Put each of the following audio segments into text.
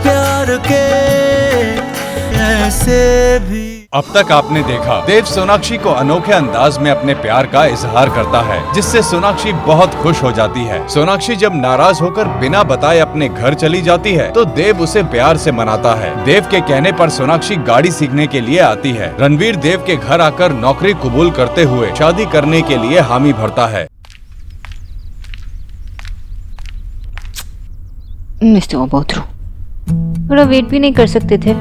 प्यार के ऐसे भी। अब तक आपने देखा देव सोनाक्षी को अनोखे अंदाज में अपने प्यार का इजहार करता है, जिससे सोनाक्षी बहुत खुश हो जाती है। सोनाक्षी जब नाराज होकर बिना बताए अपने घर चली जाती है तो देव उसे प्यार से मनाता है। देव के कहने पर सोनाक्षी गाड़ी सीखने के लिए आती है। रणवीर देव के घर आकर नौकरी कबूल करते हुए शादी करने के लिए हामी भरता है। मिस्टर अबोथ्रो, थोड़ा वेट भी नहीं कर सकते थे?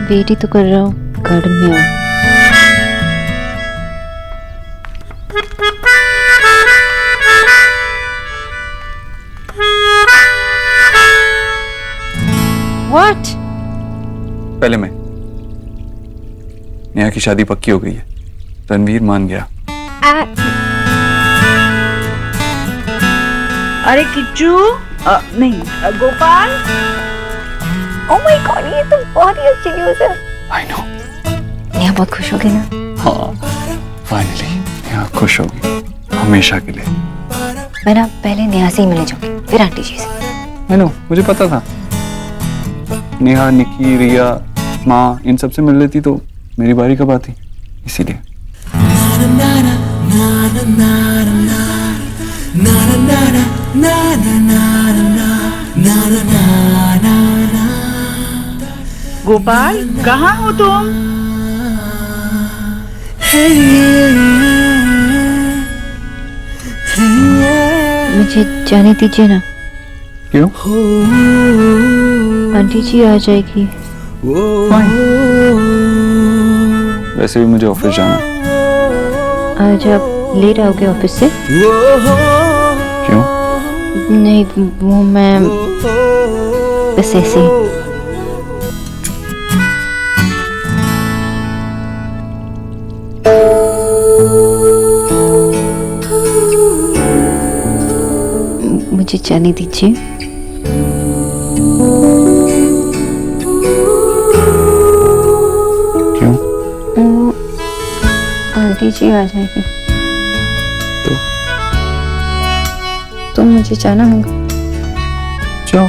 वेट ही तो कर रहा हूँ, गार्डन में आओ। What? पहले मैं, नेहा की शादी पक्की हो गई है। रणवीर मान गया। अरे किच्चू, नहीं गोपाल। ओह माय गॉड, ये तो बहुत ही अच्छी न्यूज़ है। I know। नेहा बहुत खुश होगी ना? हाँ, फाइनली नेहा खुश होगी हमेशा के लिए। मैं ना पहले नेहा से ही मिलने जाऊंगी, फिर आंटी जी से। I know, मुझे पता था। नेहा, निकी, रिया, माँ, इन सबसे मिल लेती तो मेरी बारी कब आती, इसीलिए। गोपाल, कहाँ हो तुम? मुझे जाने दीजिए ना। क्यों? आंटी जी आ जाएगी। वैसे भी मुझे ऑफिस जाना है। आज आप लेट आओगे ऑफिस से? क्यों? नहीं, वो मैं बस ऐसे ही। मुझे जाने दीजिए। क्यों? आंटी जी आ जाएगी तो मुझे जाना होगा। जाओ।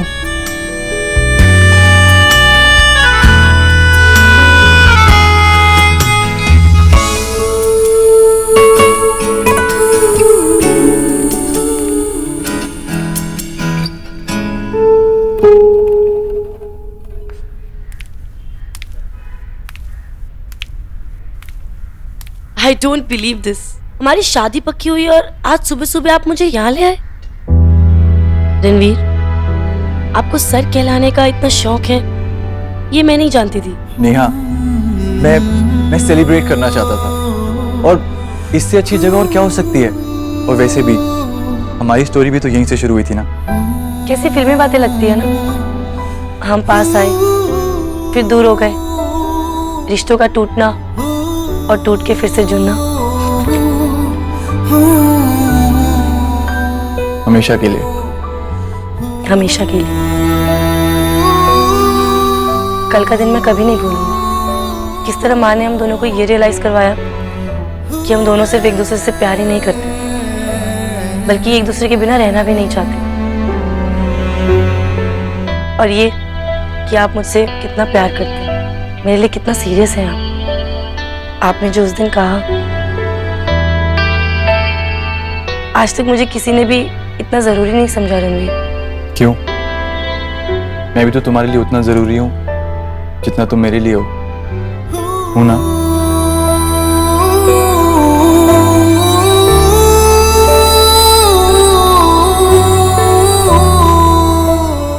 I don't believe this। हमारी शादी पक्की हुई और आज सुबह सुबह आप मुझे यहाँ ले आए। रणवीर, आपको सर कहलाने का इतना शौक है, ये मैं नहीं जानती थी। नेहा, मैं सेलिब्रेट करना चाहता था, और इससे अच्छी जगह और क्या हो सकती है। और वैसे भी हमारी स्टोरी भी तो यहीं से शुरू हुई थी ना। कैसी फिल्मी बातें लगती है ना। हम पास आए, फिर दूर हो गए, रिश्तों का टूटना और टूट के फिर से जुड़ना। हमेशा के लिए। हमेशा के लिए। कल का दिन मैं कभी नहीं भूलूंगी। किस तरह माँ ने हम दोनों को ये रियलाइज करवाया कि हम दोनों सिर्फ एक दूसरे से प्यार ही नहीं करते, बल्कि एक दूसरे के बिना रहना भी नहीं चाहते। और ये कि आप मुझसे कितना प्यार करते हैं, मेरे लिए कितना सीरियस है आप। आपने जो उस दिन कहा, आज तक मुझे किसी ने भी इतना जरूरी नहीं समझा रणवीर। क्यों? मैं भी तो तुम्हारे लिए उतना जरूरी हूँ जितना तुम मेरे लिए हो ना?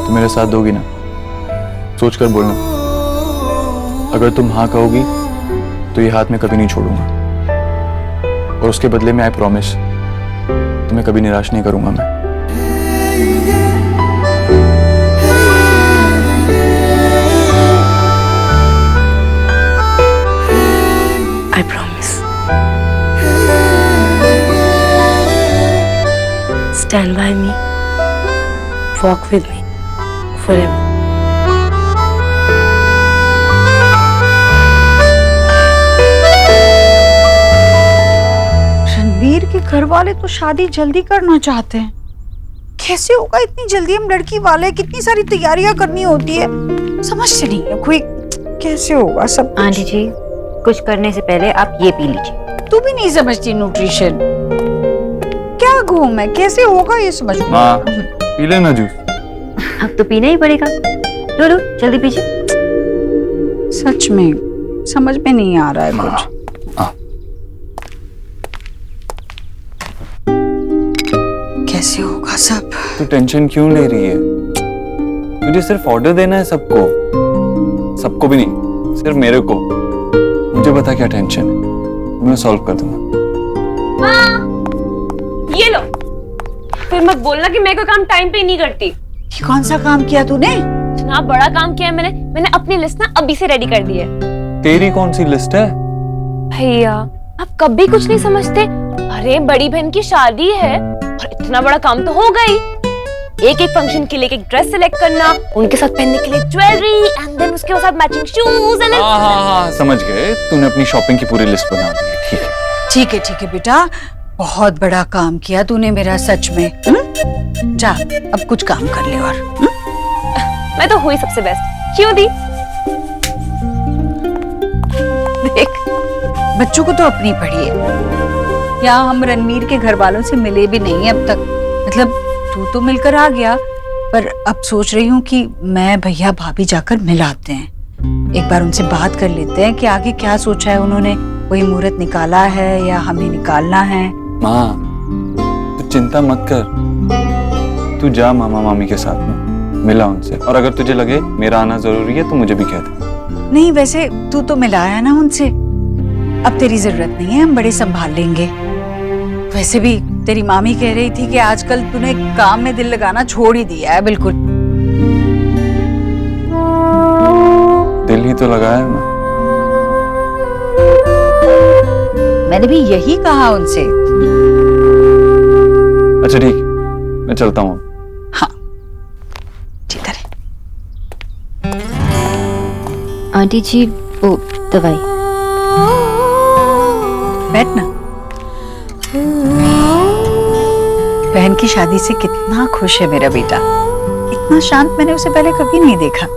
तुम मेरे साथ दोगी ना? सोच कर बोलना। अगर तुम हाँ कहोगी तो ये हाथ में कभी नहीं छोड़ूंगा, और उसके बदले में आई प्रॉमिस, तुम्हें कभी निराश नहीं करूंगा मैं। I promise। Stand by me, walk with me forever। Ranveer के घर वाले तो शादी जल्दी करना चाहते हैं, कैसे होगा इतनी जल्दी, हम लड़की वाले, कितनी सारी तैयारियां करनी होती है, समझ से नहीं है कोई कैसे होगा सब कुछ। आंटी जी कुछ करने से पहले आप ये पी लीजिए। तू भी नहीं समझती न्यूट्रिशन, क्या कहूँ मैं, कैसे होगा ये समझ नहीं। माँ पी लेना जूस। अब तो पीना ही पड़ेगा। लो लो जल्दी पीजिए। सच में समझ में नहीं आ रहा है कुछ। कैसे होगा सब। तू टेंशन क्यों ले रही है? तुझे सिर्फ ऑर्डर देना है सबको, सबको भी नहीं, सिर्फ मेरे को। मुझे बता क्या टेंशन है, मैं सॉल्व कर दूंगा। ये लो, फिर मत बोलना कि मैं कोई काम टाइम पे नहीं करती। ये कौन सा काम किया तूने? इतना बड़ा काम किया है मैंने अपनी लिस्ट ना अभी से रेडी कर दी है। तेरी कौन सी लिस्ट है? भैया आप कभी कुछ नहीं समझते। अरे बड़ी बहन की शादी है और इतना बड़ा काम तो होगा ही। एक एक फंक्शन के लिए एक ड्रेस सिलेक्ट करना, उनके साथ पहनने के लिए ज्वेलरी, एंड देन उसके साथ मैचिंग शूज एंड हाँ समझ गए, तूने अपनी शॉपिंग की पूरी लिस्ट बना दी है। ठीक है ठीक है बेटा, बहुत बड़ा काम किया तूने मेरा, सच में। जा अब कुछ काम कर ले और मैं तो हुई सबसे बेस्ट। क्यों दी? देख बच्चों को तो अपनी पड़ी है। यहाँ हम रणवीर के घर वालों से मिले भी नहीं अब तक, मतलब तू तो मिलकर आ गया, पर अब सोच रही हूँ कि मैं भैया भाभी जाकर मिलाते हैं, एक बार उनसे बात कर लेते हैं कि आगे क्या सोचा है उन्होंने, कोई मुहूर्त निकाला है या हमें निकालना है। माँ तू चिंता मत कर, तू जा मामा मामी के साथ में मिला उनसे, और अगर तुझे लगे मेरा आना जरूरी है तो मुझे भी कह दे। नहीं वैसे तू तो मिलाया ना उनसे, अब तेरी जरूरत नहीं है, हम बड़े संभाल लेंगे। वैसे भी तेरी मामी कह रही थी कि आजकल तूने काम में दिल लगाना छोड़ ही दिया है बिल्कुल। दिल ही तो लगाया ना। मैंने भी यही कहा उनसे। अच्छा ठीक, मैं चलता हूँ। हाँ ठीक है। आंटी जी वो दवाई। बैठना। बहन की शादी से कितना खुश है मेरा बेटा, इतना शांत मैंने उसे पहले कभी नहीं देखा।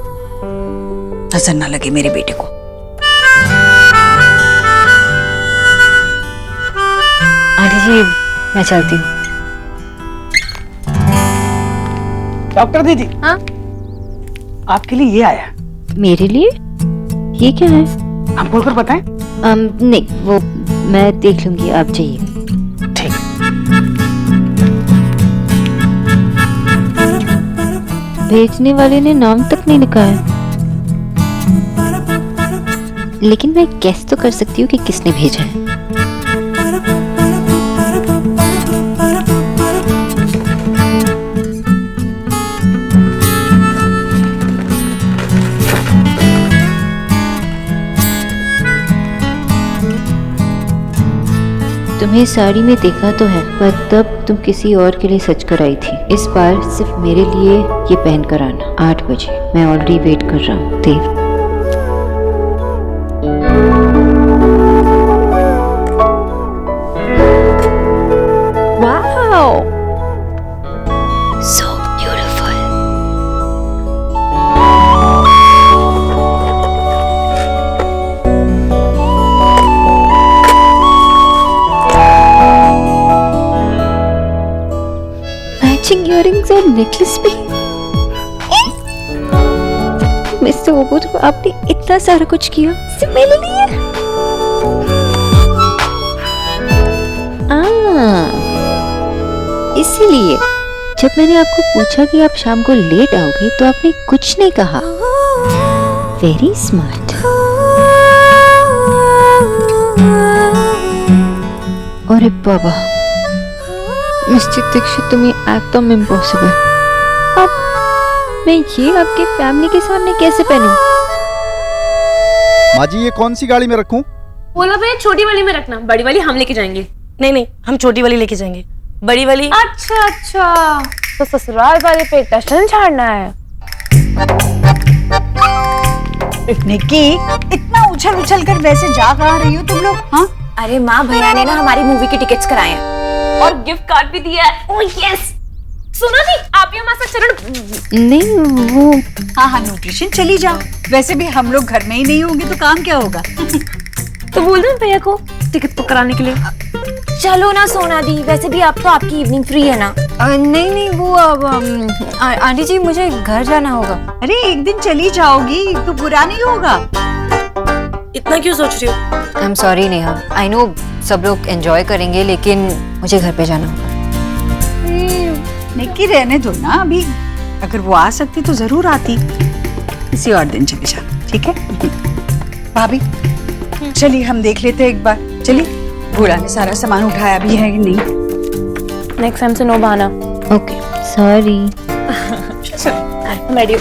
नजर ना लगे मेरे बेटे को। आंटी जी मैं चलती हूँ। डॉक्टर दीदी। हाँ आपके लिए ये आया। मेरे लिए? ये क्या है? आप बोलकर बताएं। नहीं वो मैं देख लूंगी, आप जाइए। ठीक। भेजने वाले ने नाम तक नहीं लिखा है, लेकिन मैं गेस तो कर सकती हूँ कि किसने भेजा है। तुम्हें साड़ी में देखा तो है, पर तब तुम किसी और के लिए सच कर आई थी। इस बार सिर्फ मेरे लिए ये पहन कर आना 8 बजे। मैं ऑलरेडी वेट कर रहा हूँ। Dev. Wow So beautiful. Matching earrings और नेकलेस भी। मिस्टर ओबोट को आपने इतना सारा कुछ किया सिर्फ मेरे लिए। इसीलिए जब मैंने आपको पूछा कि आप शाम को लेट आओगे तो आपने कुछ नहीं कहा। Very smart. अरे बाबा मिस्टर दीक्षित, तुम्हें एकदम इम्पॉसिबल। अब मैं ये आपके फैमिली के सामने कैसे पहनूं? माँ जी ये कौन सी गाड़ी में रखूं? बोला भैया छोटी वाली में रखना, बड़ी वाली हम लेके जाएंगे। नहीं हम छोटी वाली लेके जाएंगे, बड़ी वाली। अच्छा तो ससुराल वाले पे टशन झाड़ना है। निक्की इतना उछल कर वैसे जा कहाँ रही हो तुम लोग? हाँ अरे माँ भैया ने ना हमारी मूवी की टिकट्स कराए हैं और गिफ्ट कार्ड भी दिया है। ओह यस, सुना नहीं, आप ही हमारे साथ चलो। नहीं वो हाँ हाँ न्यूट्रिशन चली जाओ, वैसे भी हम लोग घर में ही नहीं होंगे तो काम क्या होगा। तो बोल दो भैया को टिकट बुक कराने के लिए। चलो ना सोना दी, वैसे भी आप तो आपकी इवनिंग फ्री है ना। नहीं नहीं वो आंटी जी मुझे घर जाना होगा। अरे एक दिन चली जाओगी तो बुरा नहीं होगा। इतना क्यों सोच रही हो? I am sorry Neha, I know सब लोग एंजॉय करेंगे लेकिन मुझे घर पे जाना होगा। निक्की रहने दो ना अभी, अगर वो आ सकती तो जरूर आती, किसी और दिन चले जाना, ठीक है? भाभी चलिए हम देख लेते हैं एक बार, चलिए। बूढ़ा ने सारा सामान उठाया भी है कि नहीं? नेक्स्ट टाइम से नो बहाना। Okay sorry. रेडी।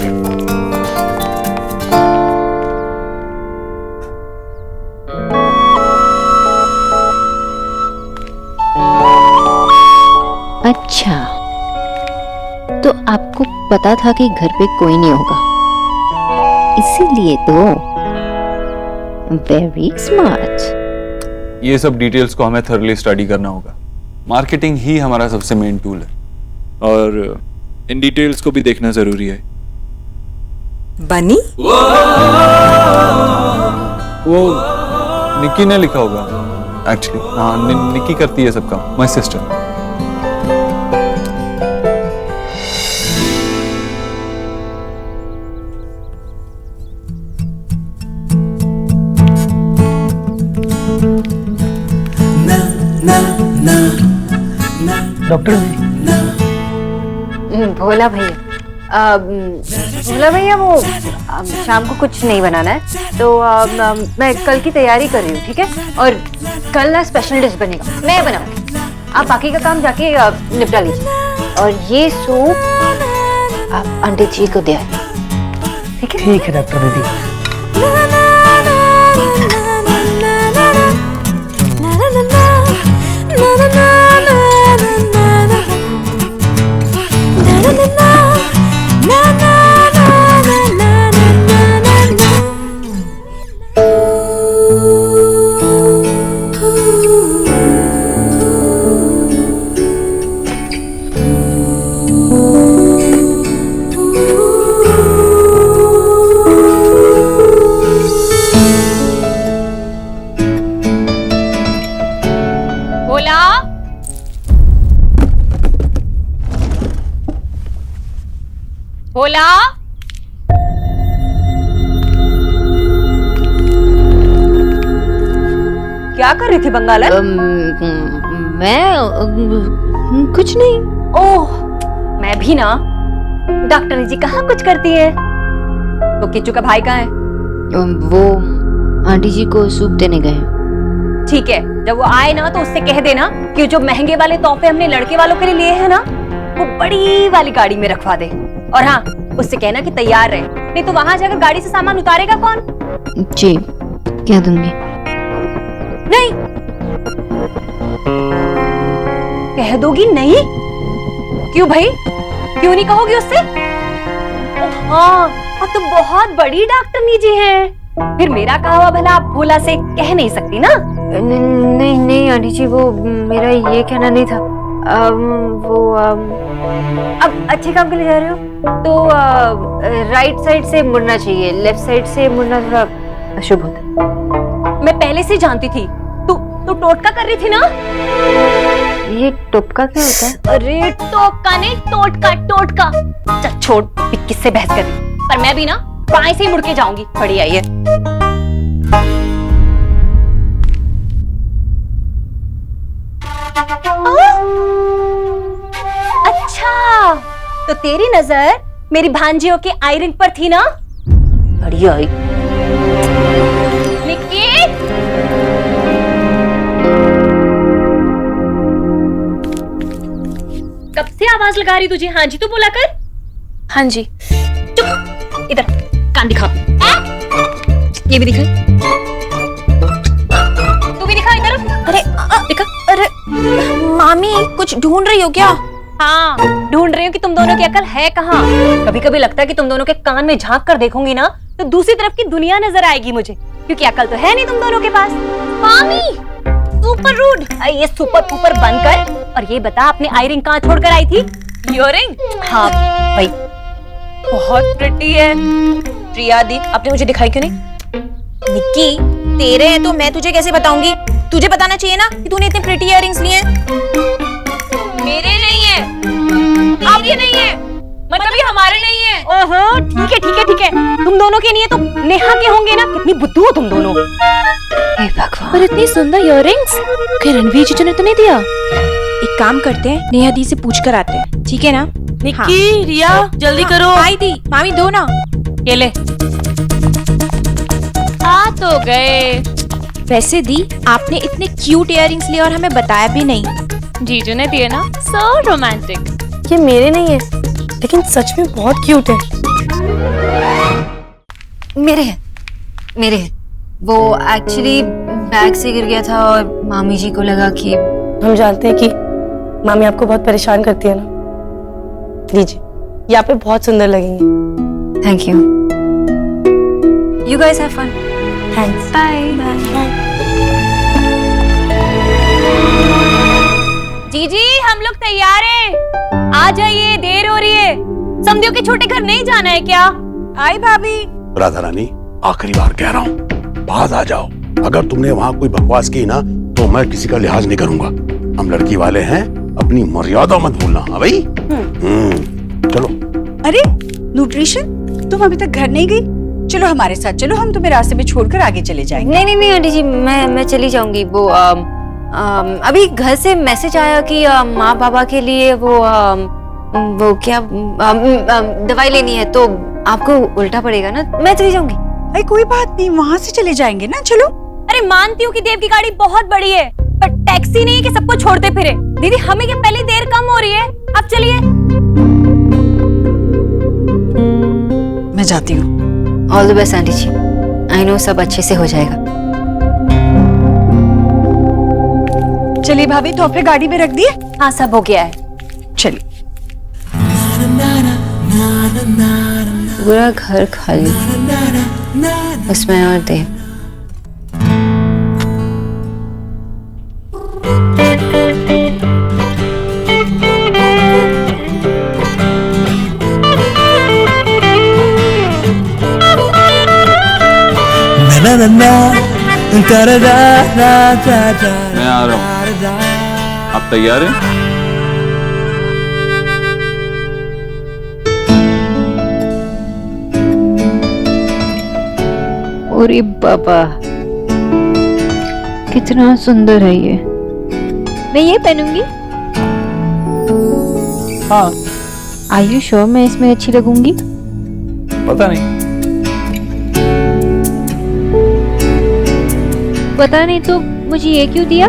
अच्छा तो आपको पता था कि घर पे कोई नहीं होगा, इसीलिए तो वेरी स्मार्ट। ये सब डिटेल्स को हमें थर्ली स्टडी करना होगा। मार्केटिंग ही हमारा सबसे मेन टूल है और इन डिटेल्स को भी देखना जरूरी है। बनी? वो निक्की ने लिखा होगा एक्चुअली। हाँ निक्की करती है सब काम, माय सिस्टर। डॉक्टर जी भोला भैया, भोला भैया वो शाम को कुछ नहीं बनाना है तो मैं कल की तैयारी कर रही हूँ, ठीक है? और कल ना स्पेशल डिश बनेगा, मैं बनाऊंगी। आप बाकी का काम जाके निपटा लीजिए और ये सूप आप आंटी जी को दे आइए, ठीक है? ठीक है डॉक्टर दीदी। भोला, भोला, क्या कर रही थी बंगालन? मैं कुछ नहीं। ओह, मैं भी ना। डॉक्टर जी कहाँ कुछ करती है? तो किच्चू का भाई कहाँ है? वो आंटी जी को सूप देने गए। ठीक है, जब वो आए ना तो उससे कह देना कि जो महंगे वाले तोहफे हमने लड़के वालों के लिए लिए हैं ना, वो बड़ी वाली गाड़ी में रखवा दे। और हाँ, उससे कहना कि तैयार रहे, नहीं तो वहां जाकर गाड़ी से सामान उतारेगा कौन? जी कह दूंगी। नहीं कह दोगी? नहीं क्यों भाई, क्यों नहीं कहोगी उससे? हाँ, अब तो बहुत बड़ी डॉक्टरनी जी हैं। फिर मेरा कहा हुआ भला आप भोला से कह नहीं सकती ना? नहीं नहीं आंटी जी, वो मेरा ये कहना नहीं था। अब अच्छे काम के लिए जा रहे हो तो राइट साइड से मुड़ना चाहिए, लेफ्ट साइड से मुड़ना थोड़ा अशुभ होता है। मैं पहले से जानती थी। तू टोटका कर रही थी ना? ये टोटका क्या होता है? अरे टोटका नहीं, टोटका। चल छोड़, किससे बहस कर रही? पर मैं भी ना बाएं से ही मुड़ के जाऊंगी। खड़ी आई है। अच्छा, तो तेरी नजर मेरी भांजियों के आई रिंग पर थी ना? बढ़िया आई। निक्की, कब से आवाज लगा रही तुझे? हाँ जी तो बोला कर। हाँ जी। चुप, इधर कान दिखा। ये भी दिखा, तू भी दिखा इधर। अरे दिखा। अरे मामी कुछ ढूंढ रही हो क्या? हाँ, ढूंढ रही हूँ कि तुम दोनों की अकल है कहाँ। कभी कभी लगता है कि तुम दोनों के कान में झांक कर देखूंगी ना तो दूसरी तरफ की दुनिया नजर आएगी मुझे, क्योंकि अकल तो है नहीं तुम दोनों के पास। मामी सुपर रूड। ये सुपर ऊपर बंद कर और ये बता अपने आई रिंग कहाँ छोड़कर आई थी? इयररिंग? हाँ भाई, बहुत प्रिटी है। प्रिया दी, आपने मुझे दिखाई क्यों नहीं? निक्की, तेरे हैं तो मैं तुझे कैसे बताऊंगी? तुझे बताना चाहिए ना कि तूने इतने प्रिटी इयररिंग्स लिए हैं। मेरे नहीं है, आपके नहीं है, मतलब ये हमारे नहीं है। ओहो, ठीक है ठीक है ठीक है, तुम दोनों के नहीं है तो नेहा के होंगे ना। कितनी बुद्धू हो तुम दोनों। हे भगवान। पर इतनी सुंदर इयररिंग्स क्या रणवीर जीजू ने तो नहीं दिया? एक काम करते हैं, नेहा दी से पूछ कर आते हैं, ठीक है ना? निक्की, रिया, जल्दी करो। आई दी, मामी दो ना। ये ले। आ तो गए। वैसे दी, आपने इतने क्यूट इयररिंग्स लिए और हमें बताया भी नहीं। जीजू ने दिए ना, सो रोमांटिक। ये मेरे नहीं है, लेकिन सच में बहुत क्यूट है। मेरे हैं, मेरे हैं। वो एक्चुअली बैग से गिर गया था और मामी जी को लगा कि हम जानते हैं कि मामी आपको बहुत परेशान करती है ना। लीजिए, ये आप पे बहुत सुंदर लगेंगे। Thank you. You guys have fun. Thanks. Bye. जीजी, हम लोग तैयार हैं। आ जाइए, देर हो रही है। समझियो के छोटे घर नहीं जाना है क्या? आई भाभी। राधा रानी, आखिरी बार कह रहा हूँ, बाज आ जाओ। अगर तुमने वहाँ कोई बकवास की ना तो मैं किसी का लिहाज नहीं करूंगा। हम लड़की वाले हैं, अपनी मर्यादा मत भूलना। हाँ भाई। चलो। अरे न्यूट्रिशन, तुम अभी तक घर नहीं गई? चलो हमारे साथ चलो, हम तुम्हें रास्ते में छोड़कर आगे चले जाएंगे। नहीं नहीं नहीं आंटी जी, मैं चली जाऊंगी। वो अभी घर से मैसेज आया कि माँ बाबा के लिए वो क्या दवाई लेनी है, तो आपको उल्टा पड़ेगा ना। मैं चली जाऊंगी। अरे कोई बात नहीं, वहाँ से चले जाएंगे ना। चलो। अरे मानती हूँ कि देव की गाड़ी बहुत बड़ी है, पर टैक्सी नहीं है कि सबको छोड़ते फिरे। दीदी, हमें क्या पहले देर कम हो रही है? अब चलिए। मैं जाती हूँ। All the best aunty ji. I know सब अच्छे से हो जाएगा। चलिए भाभी, तो अपने गाड़ी में रख दिए? हाँ, सब हो गया है। चलिए। पूरा घर खाली, उसमें और देव। मैं आ रहा हूँ। आप तैयार हैं? अरे बाबा, कितना सुंदर है ये। मैं ये पहनूंगी। हाँ। आर यू श्योर मैं इसमें अच्छी लगूंगी? पता नहीं। पता नहीं तो मुझे ये क्यों दिया?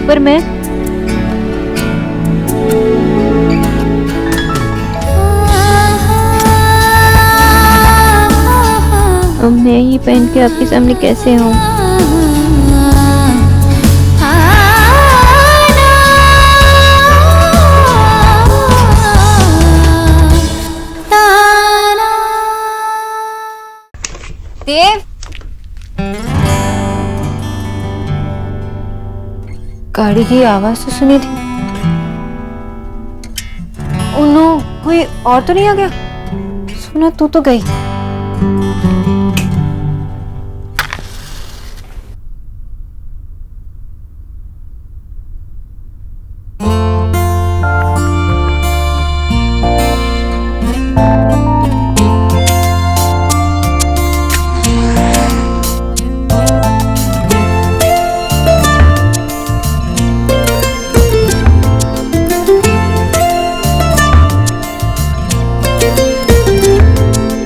पर मैं अब मैं ये पहन के आपके सामने कैसे हूँ? देव, गाड़ी की आवाज तो सुनी थी। ओह नो, कोई और तो नहीं आ गया? सुना तू तो गई।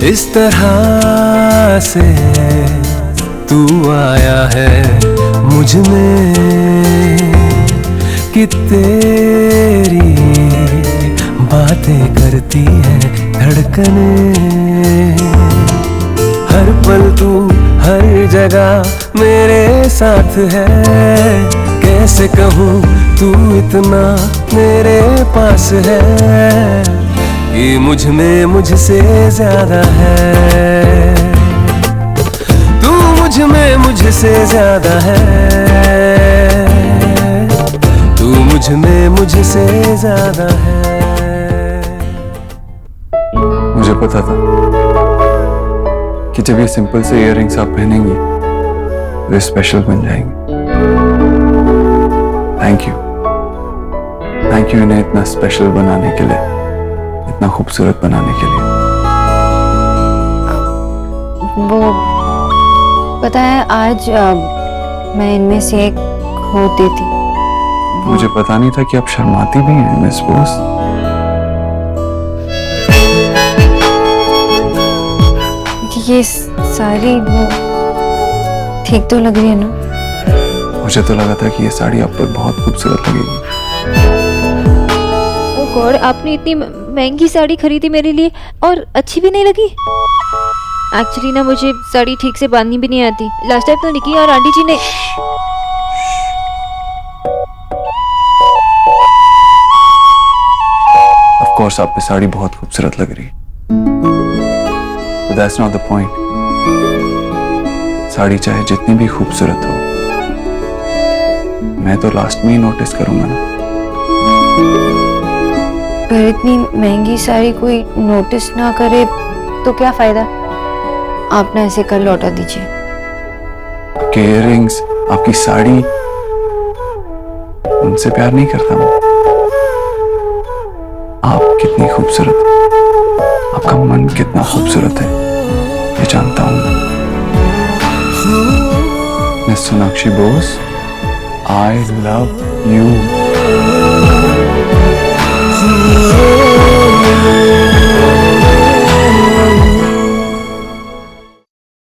इस तरह से तू आया है मुझ में कि तेरी बातें करती हैं धड़कने। हर पल तू हर जगह मेरे साथ है। कैसे कहूँ तू इतना मेरे पास है कि मुझ में मुझसे ज्यादा है। तू मुझ में मुझसे ज्यादा है। तू मुझ में मुझसे ज्यादा है। पता था कि जब ये सिंपल से इयररिंग्स आप पहनेंगी तो ये स्पेशल बन जाएंगे। थैंक यू इन्हें इतना स्पेशल बनाने के लिए, इतना खूबसूरत बनाने के लिए। वो पता है आज मैं इनमें से एक होती थी। मुझे पता नहीं था कि आप शर्माती भी हैं मिस बोस। ये साड़ी वो ठीक तो लग रही है ना? मुझे तो लगा था कि ये साड़ी आप पर बहुत खूबसूरत लगेगी। ओ गॉड, आपने इतनी महंगी साड़ी खरीदी मेरे लिए और अच्छी भी नहीं लगी? एक्चुअली ना मुझे साड़ी ठीक से बांधनी भी नहीं आती। लास्ट टाइम तो निकी और आंटी जी ने ऑफ कोर्स आप पे साड़ी बहुत खूबसूरत लग रही है, but that's not the point। Sari चाहे जितनी भी खूबसूरत हो, मैं तो लास्ट में ही नोटिस करूंगा ना। पर इतनी महंगी साड़ी कोई नोटिस ना करे तो क्या फायदा? आप ना ऐसे कल लौटा दीजिए। आपके इयररिंग्स, आपकी साड़ी, उनसे प्यार नहीं करता मैं। आप कितनी खूबसूरत, आपका मन कितना खूबसूरत है ये जानता हूं मैं। Miss Sonakshi Bose, I love you।